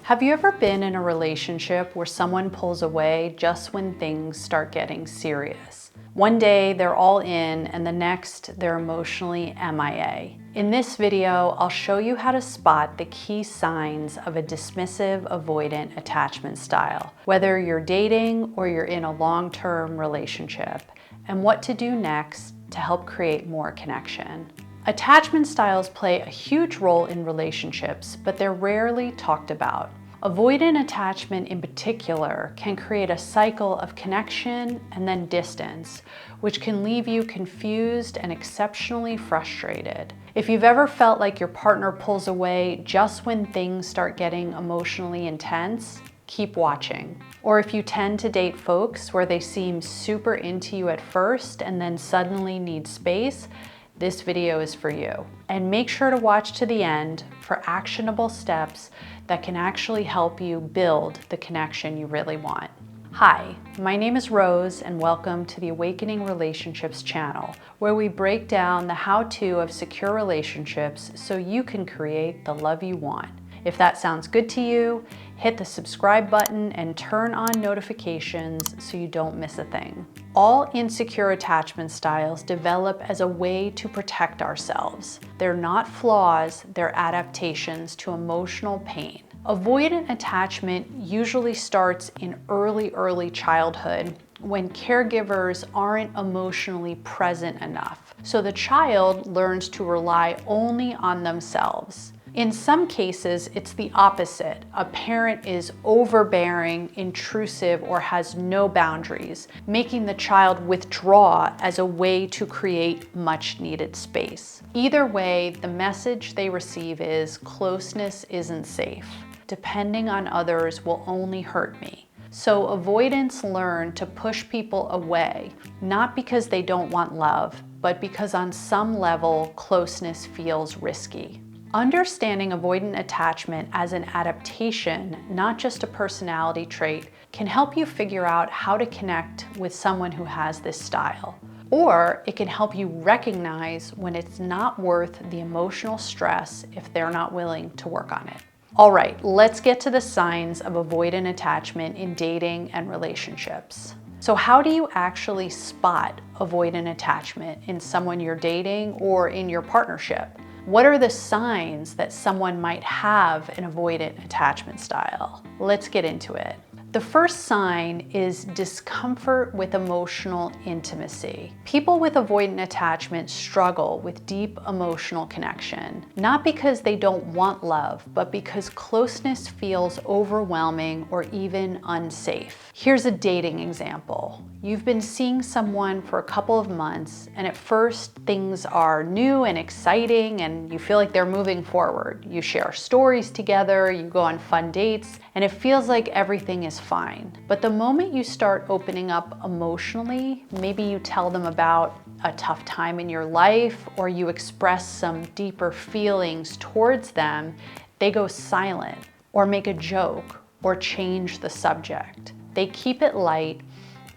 Have you ever been in a relationship where someone pulls away just when things start getting serious? One day they're all in and the next they're emotionally MIA. In this video, I'll show you how to spot the key signs of a dismissive avoidant attachment style, whether you're dating or you're in a long-term relationship, and what to do next to help create more connection. Attachment styles play a huge role in relationships, but they're rarely talked about. Avoidant attachment in particular can create a cycle of connection and then distance, which can leave you confused and exceptionally frustrated. If you've ever felt like your partner pulls away just when things start getting emotionally intense, keep watching. Or if you tend to date folks where they seem super into you at first and then suddenly need space, this video is for you. And make sure to watch to the end for actionable steps that can actually help you build the connection you really want. Hi, my name is Rose and welcome to the Awakening Relationships channel, where we break down the how-to of secure relationships so you can create the love you want. If that sounds good to you, hit the subscribe button and turn on notifications so you don't miss a thing. All insecure attachment styles develop as a way to protect ourselves. They're not flaws, they're adaptations to emotional pain. Avoidant attachment usually starts in early childhood when caregivers aren't emotionally present enough. So the child learns to rely only on themselves. In some cases, it's the opposite. A parent is overbearing, intrusive, or has no boundaries, making the child withdraw as a way to create much needed space. Either way, the message they receive is closeness isn't safe. Depending on others will only hurt me. So avoidants learn to push people away, not because they don't want love, but because on some level, closeness feels risky. Understanding avoidant attachment as an adaptation, not just a personality trait, can help you figure out how to connect with someone who has this style. Or it can help you recognize when it's not worth the emotional stress if they're not willing to work on it. All right, let's get to the signs of avoidant attachment in dating and relationships. So how do you actually spot avoidant attachment in someone you're dating or in your partnership? What are the signs that someone might have an avoidant attachment style? Let's get into it. The first sign is discomfort with emotional intimacy. People with avoidant attachment struggle with deep emotional connection, not because they don't want love, but because closeness feels overwhelming or even unsafe. Here's a dating example. You've been seeing someone for a couple of months, and at first things are new and exciting and you feel like they're moving forward. You share stories together, you go on fun dates, and it feels like everything is fine. But the moment you start opening up emotionally, maybe you tell them about a tough time in your life or you express some deeper feelings towards them, they go silent or make a joke or change the subject. They keep it light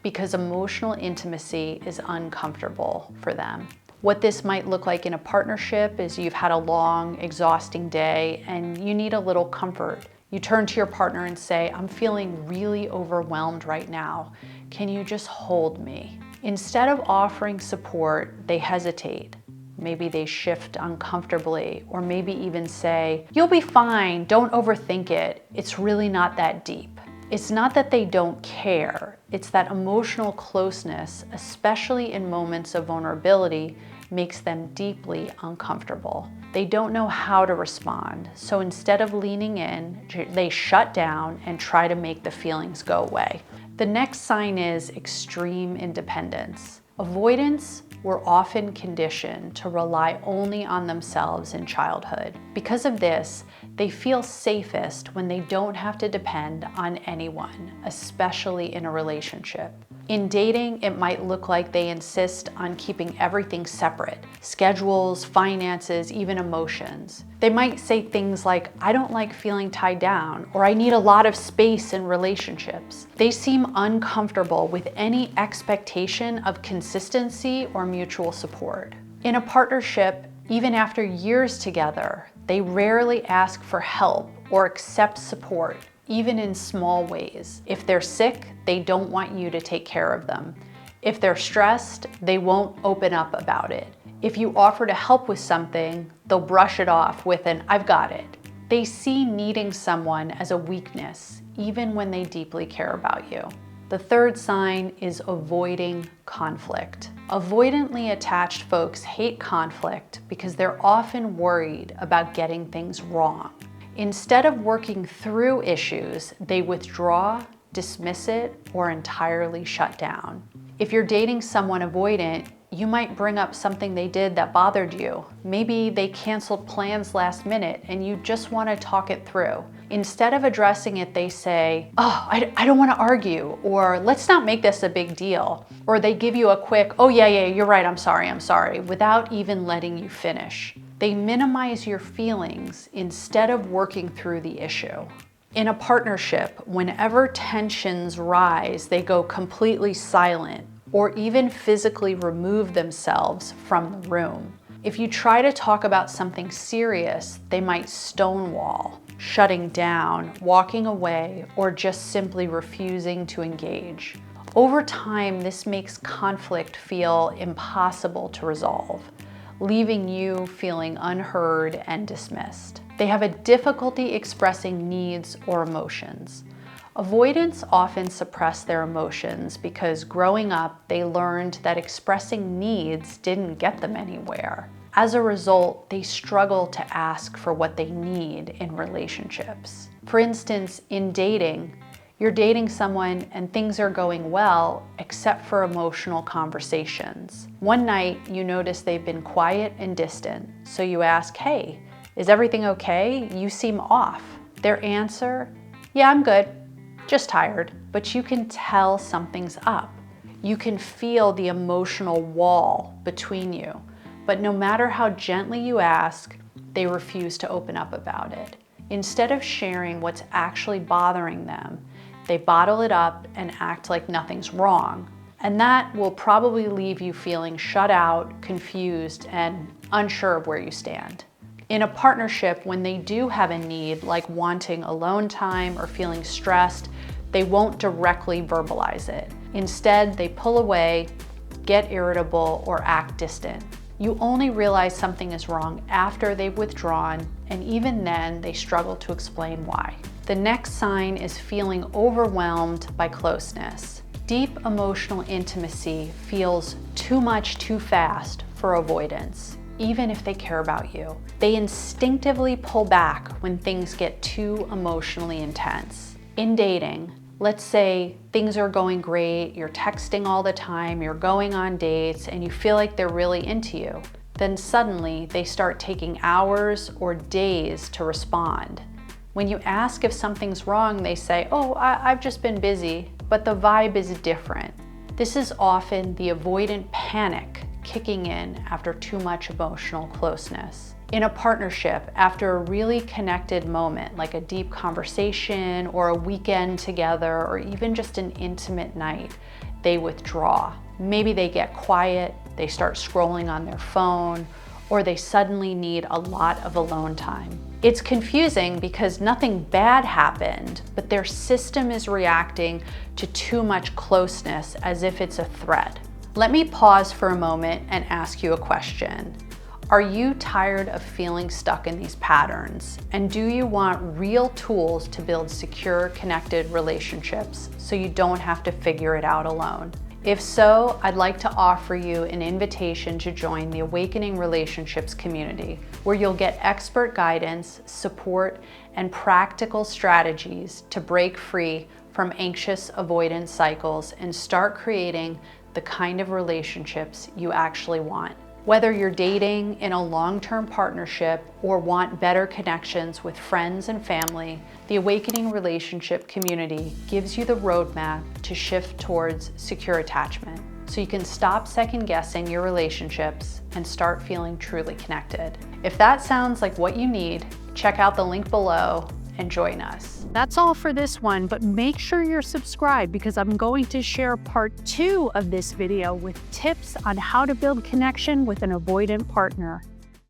because emotional intimacy is uncomfortable for them. What this might look like in a partnership is you've had a long, exhausting day and you need a little comfort. You turn to your partner and say, I'm feeling really overwhelmed right now. Can you just hold me? Instead of offering support, they hesitate. Maybe they shift uncomfortably, or maybe even say, you'll be fine, don't overthink it. It's really not that deep. It's not that they don't care. It's that emotional closeness, especially in moments of vulnerability, makes them deeply uncomfortable. They don't know how to respond. So instead of leaning in, they shut down and try to make the feelings go away. The next sign is extreme independence. Avoidants were often conditioned to rely only on themselves in childhood. Because of this, they feel safest when they don't have to depend on anyone, especially in a relationship. In dating, it might look like they insist on keeping everything separate: schedules, finances, even emotions. They might say things like, I don't like feeling tied down, or I need a lot of space in relationships. They seem uncomfortable with any expectation of consistency or mutual support. In a partnership, even after years together, they rarely ask for help or accept support, even in small ways. If they're sick, they don't want you to take care of them. If they're stressed, they won't open up about it. If you offer to help with something, they'll brush it off with an "I've got it." They see needing someone as a weakness, even when they deeply care about you. The third sign is avoiding conflict. Avoidantly attached folks hate conflict because they're often worried about getting things wrong. Instead of working through issues, they withdraw, dismiss it, or entirely shut down. If you're dating someone avoidant, you might bring up something they did that bothered you. Maybe they canceled plans last minute and you just want to talk it through. Instead of addressing it, they say, "Oh, I don't want to argue," or "Let's not make this a big deal." Or they give you a quick, "Oh yeah, you're right, I'm sorry," without even letting you finish. They minimize your feelings instead of working through the issue. In a partnership, whenever tensions rise, they go completely silent or even physically remove themselves from the room. If you try to talk about something serious, they might stonewall, shutting down, walking away, or just simply refusing to engage. Over time, this makes conflict feel impossible to resolve, leaving you feeling unheard and dismissed. They have a difficulty expressing needs or emotions. Avoidants often suppress their emotions because growing up, they learned that expressing needs didn't get them anywhere. As a result, they struggle to ask for what they need in relationships. For instance, in dating, you're dating someone and things are going well, except for emotional conversations. One night, you notice they've been quiet and distant, so you ask, "Hey, is everything okay? You seem off." Their answer, "Yeah, I'm good, just tired." But you can tell something's up. You can feel the emotional wall between you. But no matter how gently you ask, they refuse to open up about it. Instead of sharing what's actually bothering them, they bottle it up and act like nothing's wrong. And that will probably leave you feeling shut out, confused, and unsure of where you stand. In a partnership, when they do have a need, like wanting alone time or feeling stressed, they won't directly verbalize it. Instead, they pull away, get irritable, or act distant. You only realize something is wrong after they've withdrawn, and even then, they struggle to explain why. The next sign is feeling overwhelmed by closeness. Deep emotional intimacy feels too much too fast for avoidance, even if they care about you. They instinctively pull back when things get too emotionally intense. In dating, let's say things are going great, you're texting all the time, you're going on dates, and you feel like they're really into you. Then suddenly they start taking hours or days to respond. When you ask if something's wrong, they say, "Oh, I've just been busy," but the vibe is different. This is often the avoidant panic kicking in after too much emotional closeness. In a partnership, after a really connected moment, like a deep conversation or a weekend together, or even just an intimate night, they withdraw. Maybe they get quiet, they start scrolling on their phone, or they suddenly need a lot of alone time. It's confusing because nothing bad happened, but their system is reacting to too much closeness as if it's a threat. Let me pause for a moment and ask you a question. Are you tired of feeling stuck in these patterns? And do you want real tools to build secure, connected relationships so you don't have to figure it out alone? If so, I'd like to offer you an invitation to join the Awakening Relationships community, where you'll get expert guidance, support, and practical strategies to break free from anxious avoidance cycles and start creating the kind of relationships you actually want. Whether you're dating in a long-term partnership or want better connections with friends and family, the Awakening Relationship community gives you the roadmap to shift towards secure attachment, so you can stop second-guessing your relationships and start feeling truly connected. If that sounds like what you need, check out the link below and join us. That's all for this one, but make sure you're subscribed because I'm going to share part 2 of this video with tips on how to build connection with an avoidant partner.